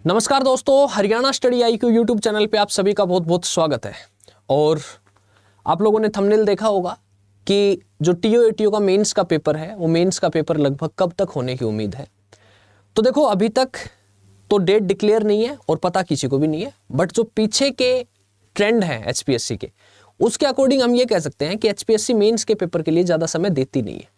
नमस्कार दोस्तों, Haryana study IQ YouTube channel पे आप सभी का बहुत बहुत स्वागत है। और आप लोगों ने थंबनेल देखा होगा कि जो TO-ATO का मेंस का पेपर है वो मेंस का पेपर लगभग कब तक होने की उम्मीद है। तो देखो, अभी तक तो डेट डिक्लेयर नहीं है और पता किसी को भी नहीं है, बट जो पीछे के ट्रेंड है HPSC के, उसके अकॉर्डिंग हम ये कह सकते हैं कि HPSC मेंस के पेपर के लिए ज़्यादा समय देती नहीं है।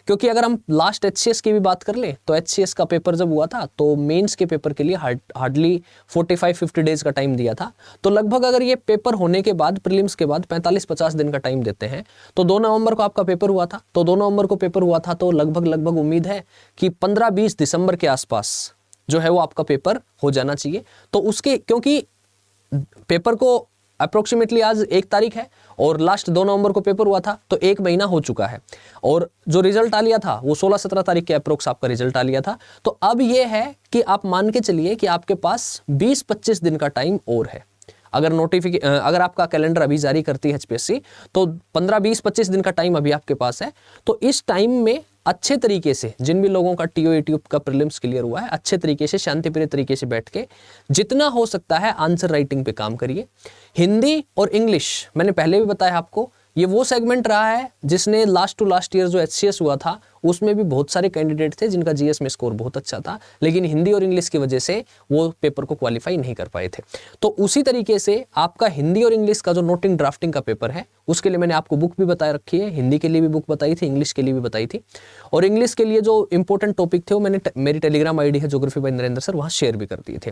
क्योंकि अगर हम लास्ट HCS की भी बात कर लें तो HCS का पेपर जब हुआ था तो मेंस के पेपर के लिए हार्डली 45-50 डेज का टाइम दिया था। तो लगभग अगर ये पेपर होने के बाद, प्रीलिम्स के बाद 45-50 दिन का टाइम देते हैं तो 2 नवंबर को आपका पेपर हुआ था। तो 2 नवंबर को पेपर हुआ था तो लगभग उम्मीद है कि 15-20 दिसंबर के आसपास जो है वो आपका पेपर हो जाना चाहिए। तो उसके, क्योंकि पेपर को अप्रोक्सीमेटली आज 1 तारीख है और लास्ट 2 नवंबर को पेपर हुआ था तो 1 महीना हो चुका है और जो रिजल्ट आ लिया था वो 16-17 तारीख के अप्रोक्स आपका रिजल्ट आ लिया था। तो अब ये है कि आप मान के चलिए कि आपके पास 20-25 दिन का टाइम और है। अगर आपका कैलेंडर अभी जारी करती है HPSC तो 15-20-25 दिन का टाइम अभी आपके पास है। तो इस टाइम में अच्छे तरीके से जिन भी लोगों का TO-ATO का प्रीलिम्स क्लियर हुआ है, अच्छे तरीके से शांतिप्रिय तरीके से बैठ के जितना हो सकता है आंसर राइटिंग पे काम करिए। हिंदी और इंग्लिश, मैंने पहले भी बताया आपको, ये वो सेगमेंट रहा है जिसने लास्ट टू लास्ट ईयर जो HCS हुआ था उसमें भी बहुत सारे कैंडिडेट थे जिनका GS में स्कोर बहुत अच्छा था, लेकिन हिंदी और इंग्लिश की वजह से वो पेपर को क्वालिफाई नहीं कर पाए थे। तो उसी तरीके से आपका हिंदी और इंग्लिश का जो नोटिंग ड्राफ्टिंग का पेपर है उसके लिए मैंने आपको बुक भी बता रखी है। हिंदी के लिए भी बुक बताई थी, इंग्लिश के लिए भी बताई थी। और इंग्लिश के लिए जो इंपॉर्टेंट टॉपिक थे वो मैंने मेरी टेलीग्राम ID है ज्योग्राफी बाय नरेंद्र सर, वहाँ शेयर भी कर दिए थे।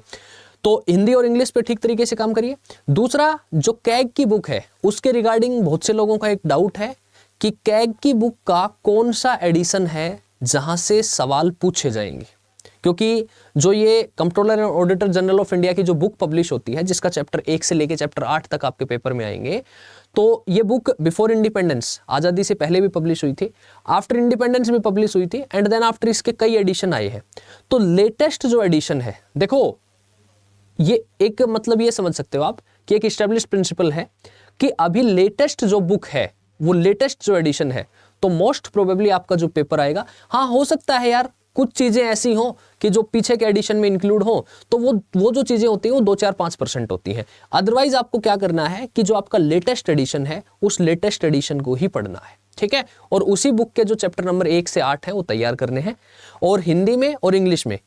तो हिंदी और इंग्लिश पे ठीक तरीके से काम करिए। दूसरा, जो कैग की बुक है उसके रिगार्डिंग बहुत से लोगों का एक डाउट है कि कैग की बुक का कौन सा एडिशन है जहां से सवाल पूछे जाएंगे। क्योंकि जो ये controller and auditor general of India की जो बुक पब्लिश होती है, जिसका चैप्टर 1 से लेके चैप्टर 8 तक आपके पेपर में आएंगे, तो ये बुक बिफोर इंडिपेंडेंस, आज़ादी से पहले भी पब्लिश हुई थी, आफ्टर इंडिपेंडेंस भी पब्लिश हुई थी, एंड देन आफ्टर इसके कई एडिशन आए हैं। तो लेटेस्ट जो एडिशन है, देखो ये एक, मतलब ये समझ सकते हो आप कि एक एस्टेब्लिश्ड प्रिंसिपल है कि अभी लेटेस्ट जो बुक है वो लेटेस्ट जो एडिशन है, तो मोस्ट प्रोबेबली आपका जो पेपर आएगा, हाँ हो सकता है यार कुछ चीजें ऐसी हो कि जो पीछे के एडिशन में इंक्लूड हो, तो वो जो चीजें होती हैं वो 2-4-5% होती हैं। अदरवाइज आपको क्या करना है कि जो आपका लेटेस्ट एडिशन है उस लेटेस्ट एडिशन को ही पढ़ना है, ठीक है। और उसी बुक के जो चैप्टर नंबर 1 से 8 है वो तैयार करने हैं। और हिंदी में और इंग्लिश में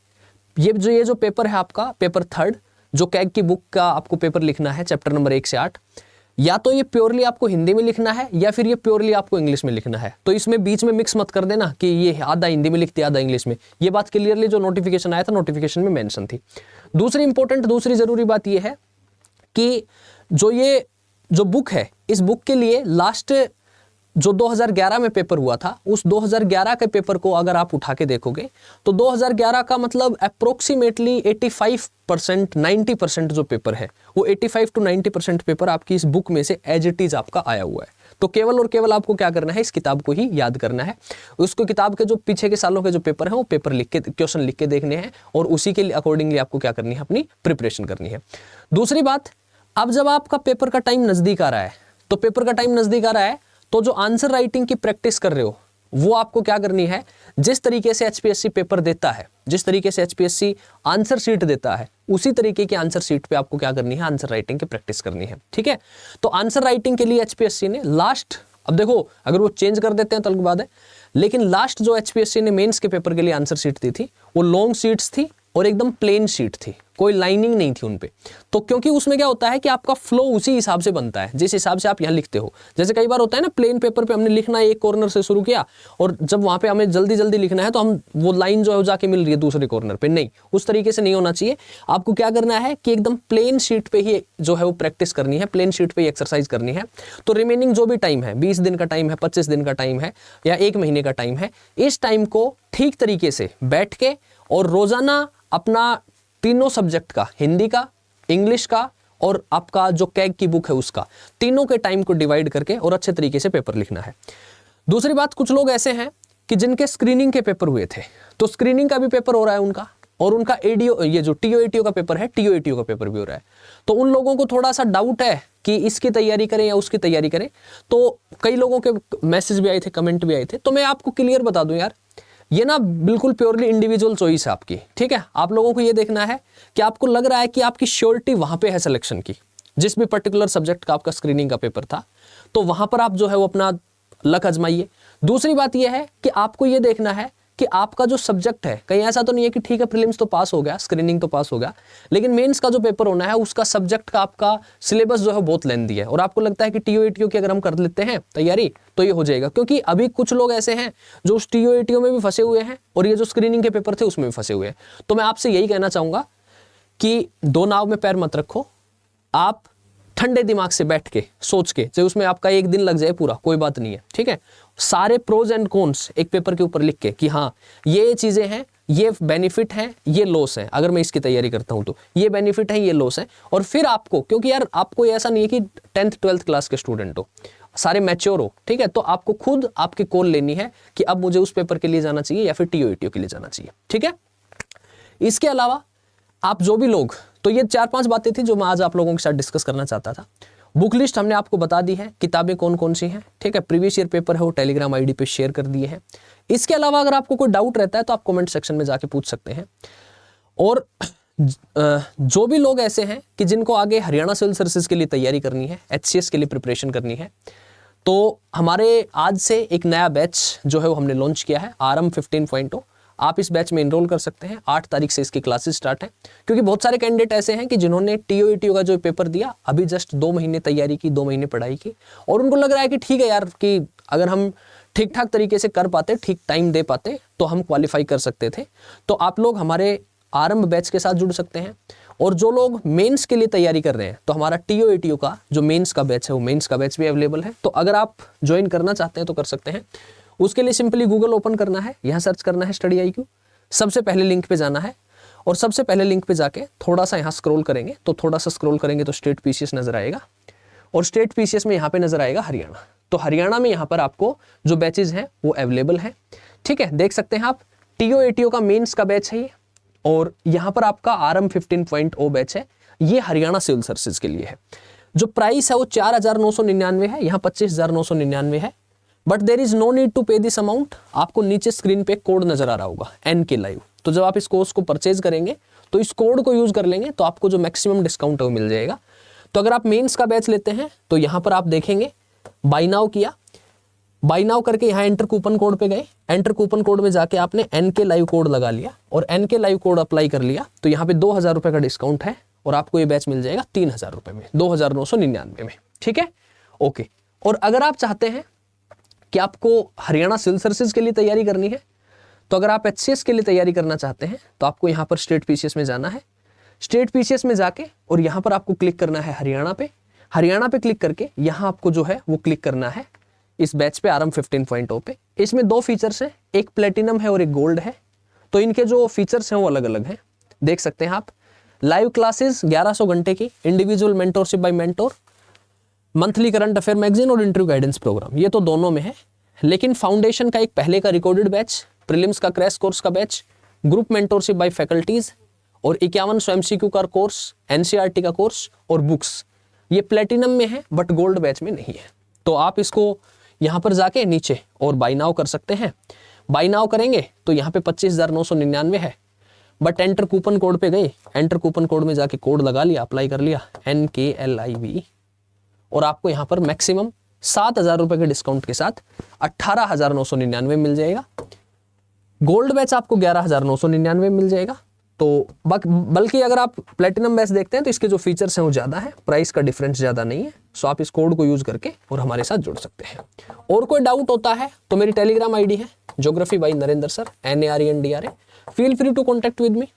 ये जो पेपर है आपका, पेपर 3 जो कैग की बुक का आपको पेपर लिखना है चैप्टर नंबर 1 से 8, या तो ये प्योरली आपको हिंदी में लिखना है या फिर ये प्योरली आपको इंग्लिश में लिखना है। तो इसमें बीच में मिक्स मत कर देना कि ये आधा हिंदी में लिखते आधा इंग्लिश में। ये बात क्लियरली जो नोटिफिकेशन आया था नोटिफिकेशन में मेंशन थी। दूसरी जरूरी बात ये है कि जो बुक है, इस बुक के लिए लास्ट जो 2011 में पेपर हुआ था, उस 2011 के पेपर को अगर आप उठा के देखोगे तो 2011 का मतलब अप्रोक्सीमेटली 85%, 90% जो पेपर है वो 85 to 90% पेपर आपकी इस बुक में से एज इट इज आपका आया हुआ है। तो केवल और केवल आपको क्या करना है, इस किताब को ही याद करना है। उसको किताब के जो पीछे के सालों के जो पेपर है वो पेपर लिख के, क्वेश्चन लिख के देखने हैं और उसी के अकॉर्डिंगली आपको क्या करनी है, अपनी प्रिपरेशन करनी है। दूसरी बात, अब जब आपका पेपर का टाइम नजदीक आ रहा है, तो पेपर का टाइम नजदीक आ रहा है तो जो आंसर राइटिंग की प्रैक्टिस कर रहे हो वो आपको क्या करनी है, जिस तरीके से HPSC पेपर देता है, जिस तरीके से HPSC आंसर शीट देता है, उसी तरीके की आंसर शीट पे आपको क्या करनी है, आंसर राइटिंग की प्रैक्टिस करनी है, ठीक है। तो आंसर राइटिंग के लिए HPSC ने लास्ट, अब देखो अगर वो चेंज कर देते हैं तो अलग बात है, लेकिन लास्ट जो HPSC ने मेंस के पेपर के लिए आंसर शीट दी थी वो लॉन्ग शीट्स थी और एकदम प्लेन शीट थी, कोई लाइनिंग नहीं थी उनपे। तो क्योंकि उसमें क्या होता है कि आपका फ्लो उसी हिसाब से बनता है जिस हिसाब से आप यहाँ लिखते हो। जैसे कई बार होता है ना, प्लेन पेपर पे हमने लिखना एक कॉर्नर से शुरू किया और जब वहां पे हमें जल्दी जल्दी लिखना है तो हम वो लाइन जो है जाके मिल रही है दूसरे कॉर्नर पे, नहीं, उस तरीके से नहीं होना चाहिए। आपको क्या करना है कि एकदम प्लेन शीट पे ही जो है वो प्रैक्टिस करनी है, प्लेन शीट पे ही एक्सरसाइज करनी है। तो रिमेनिंग जो भी टाइम है, 20 दिन का टाइम है, 25 दिन का टाइम है या 1 महीने का टाइम है, इस टाइम को ठीक तरीके से बैठ के और रोजाना अपना तीनों सब्जेक्ट का, हिंदी का, इंग्लिश का और आपका जो कैग की बुक है उसका, तीनों के टाइम को डिवाइड करके और अच्छे तरीके से पेपर लिखना है। दूसरी बात, कुछ लोग ऐसे हैं कि जिनके स्क्रीनिंग के पेपर हुए थे, तो स्क्रीनिंग का भी पेपर हो रहा है उनका, और उनका एडीओ, ये जो TO-ATO का पेपर है, TO-ATO का पेपर भी हो रहा है। तो उन लोगों को थोड़ा सा डाउट है कि इसकी तैयारी करें या उसकी तैयारी करें। तो कई लोगों के मैसेज भी आए थे, कमेंट भी आए थे। तो मैं आपको क्लियर बता दूं यार, ये ना बिल्कुल प्योरली इंडिविजुअल चॉइस है आपकी, ठीक है। आप लोगों को ये देखना है कि आपको लग रहा है कि आपकी श्योरिटी वहां पे है सिलेक्शन की, जिस भी पर्टिकुलर सब्जेक्ट का आपका स्क्रीनिंग का पेपर था, तो वहां पर आप जो है वो अपना लक आजमाइए। दूसरी बात यह है कि आपको ये देखना है कि आपका जो सब्जेक्ट है, कहीं ऐसा तो नहीं है कि ठीक है प्रीलिम्स तो पास हो गया, स्क्रीनिंग तो पास हो गया, लेकिन मेंस का जो पेपर होना है उसका सब्जेक्ट का आपका सिलेबस जो है बहुत लेंथी है, और आपको लगता है कि टीओ एटीओ की अगर हम कर लेते हैं तैयारी तो ये हो जाएगा। क्योंकि अभी कुछ लोग ऐसे हैं जो उस टीओ एटीओ में भी फंसे हुए हैं और ये जो स्क्रीनिंग के पेपर थे उसमें भी फंसे हुए हैं। तो मैं आपसे यही कहना चाहूंगा कि दो नाव में पैर मत रखो, आप ठंडे दिमाग से बैठ के सोच के, चाहे उसमें आपका एक दिन लग जाए पूरा, कोई बात नहीं है, ठीक है। सारे प्रोज एंड कॉन्स एक पेपर के ऊपर लिख के कि हाँ ये चीजें हैं, ये बेनिफिट है, ये लॉस है, अगर मैं इसकी तैयारी करता हूं तो ये बेनिफिट है, ये लॉस है। और फिर आपको, क्योंकि यार आपको ऐसा नहीं है कि 10th 12th क्लास के स्टूडेंट हो, सारे मैच्योर हो, ठीक है, तो आपको खुद आपकी कॉल लेनी है कि अब मुझे उस पेपर के लिए जाना चाहिए या फिर टीओ एटीओ के लिए जाना चाहिए, ठीक है। इसके अलावा आप जो भी लोग, तो ये 4-5 बातें थी जो मैं आज आप लोगों के साथ डिस्कस करना चाहता था। बुक लिस्ट हमने आपको बता दी है, किताबें कौन कौन सी हैं, ठीक है। प्रीवियस ईयर पेपर है वो टेलीग्राम आईडी पे शेयर कर दिए हैं। इसके अलावा अगर आपको कोई डाउट रहता है तो आप कमेंट सेक्शन में जाके पूछ सकते हैं। और जो भी लोग ऐसे हैं कि जिनको आगे हरियाणा सिविल सर्विसेज के लिए तैयारी करनी है, HCS के लिए प्रिपरेशन करनी है, तो हमारे आज से एक नया बैच जो है वो हमने लॉन्च किया है, आरएम 15.0। आप इस बैच में इनरोल कर सकते हैं। 8 तारीख से इसकी क्लासेस स्टार्ट हैं, क्योंकि बहुत सारे कैंडिडेट ऐसे हैं कि जिन्होंने टीओ एटीओ का जो पेपर दिया, अभी जस्ट 2 महीने तैयारी की, 2 महीने पढ़ाई की, और उनको लग रहा है कि ठीक है यार, कि अगर हम ठीक ठाक तरीके से कर पाते, ठीक टाइम दे पाते, तो हम क्वालिफाई कर सकते थे। तो आप लोग हमारे आरंभ बैच के साथ जुड़ सकते हैं। और जो लोग मेंस के लिए तैयारी कर रहे हैं, तो हमारा टीओ एटीओ का जो मेंस का बैच है, वो मेंस का बैच भी अवेलेबल है। तो अगर आप ज्वाइन करना चाहते हैं तो कर सकते हैं। उसके लिए सिंपली गूगल ओपन करना है, यहाँ सर्च करना है स्टडी IQ, सबसे पहले लिंक पे जाना है, और सबसे पहले लिंक पे जाके थोड़ा सा यहाँ स्क्रॉल करेंगे, तो थोड़ा सा स्क्रॉल करेंगे तो स्टेट PCS नजर आएगा, और स्टेट PCS में यहाँ पे नजर आएगा हरियाणा। तो हरियाणा में यहाँ पर आपको जो बैचेज हैं वो अवेलेबल है, ठीक है। देख सकते हैं आप, टीओ एटीओ का मेंस का बैच है ये, और यहाँ पर आपका आरएम 15.0 बैच है, ये हरियाणा सिविल सर्विसेज के लिए है। जो प्राइस है वो 4,999 है, यहाँ 25,999 है। But there is no need to pay this amount. आपको नीचे स्क्रीन पे कोड नजर आ रहा होगा NK Live, तो जब आप इस कोर्स को परचेज करेंगे तो इस कोड को यूज कर लेंगे तो आपको जो मैक्सिमम डिस्काउंट है वो मिल जाएगा। तो अगर आप मेंस का बैच लेते हैं तो यहाँ पर आप देखेंगे बाय नाउ किया, बाय नाउ करके यहाँ एंटर कूपन कोड पे गए, एंटर कूपन कोड में जाके आपने NK Live कोड लगा लिया और NK Live कोड अप्लाई कर लिया, तो यहाँ पे 2,000 रुपए का डिस्काउंट है और आपको ये बैच मिल जाएगा 3,000 रुपए में, 2,999 में, ठीक है, ओके। और अगर आप चाहते हैं कि आपको हरियाणा सिविल सर्विसेज के लिए तैयारी करनी है, तो अगर आप HCS के लिए तैयारी करना चाहते हैं तो आपको यहाँ पर स्टेट PCS में जाना है। स्टेट PCS में जाके और यहाँ पर आपको क्लिक करना है हरियाणा पे। हरियाणा पे क्लिक करके यहाँ आपको जो है वो क्लिक करना है इस बैच पे, आरएम 15.0 पे। इसमें 2 फीचर्स हैं, एक प्लेटिनम है और एक गोल्ड है। तो इनके जो फीचर्स हैं वो अलग अलग हैं, देख सकते हैं आप। लाइव क्लासेस 1100 घंटे की, individual mentorship by mentor, monthly current affair magazine और इंटरव्यू गाइडेंस प्रोग्राम, ये तो दोनों में है। लेकिन फाउंडेशन का एक पहले का रिकॉर्डेड बैच, प्रीलिम्स का क्रैश कोर्स का batch, group mentorship by faculties और 51 MCQ का कोर्स, NCERT का कोर्स और बुक्स, ये प्लेटिनम में है बट गोल्ड बैच में नहीं है। तो आप इसको यहाँ पर जाके नीचे और बाय नाउ कर सकते हैं। बाय नाउ करेंगे तो यहाँ पे 25,999 है, बट एंटर कूपन कोड पे गए, एंटर कूपन कोड में जाके कोड लगा लिया, अप्लाई कर लिया NKLIV, और आपको यहाँ पर मैक्सिमम 7,000 रुपए के डिस्काउंट के साथ 18,999 मिल जाएगा। गोल्ड बैच आपको 11,999 मिल जाएगा। तो बल्कि अगर आप प्लेटिनम बैच देखते हैं तो इसके जो फीचर्स हैं वो ज़्यादा है, प्राइस का डिफरेंस ज़्यादा नहीं है। सो आप इस कोड को यूज करके और हमारे साथ जुड़ सकते हैं। और कोई डाउट होता है तो मेरी टेलीग्राम ID है geography by Narendra sir, NARENDRA, feel free to contact with me.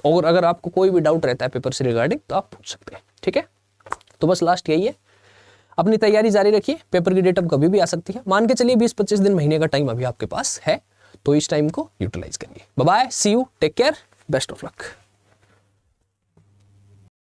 और अगर आपको कोई भी डाउट रहता है पेपर से रिगार्डिंग तो आप पूछ सकते हैं, ठीक है। तो बस लास्ट यही है, अपनी तैयारी जारी रखिए। पेपर की डेट अब कभी भी आ सकती है, मान के चलिए 20-25 दिन, महीने का टाइम अभी आपके पास है, तो इस टाइम को यूटिलाइज करिए। Bye bye, see you, take care, best of luck.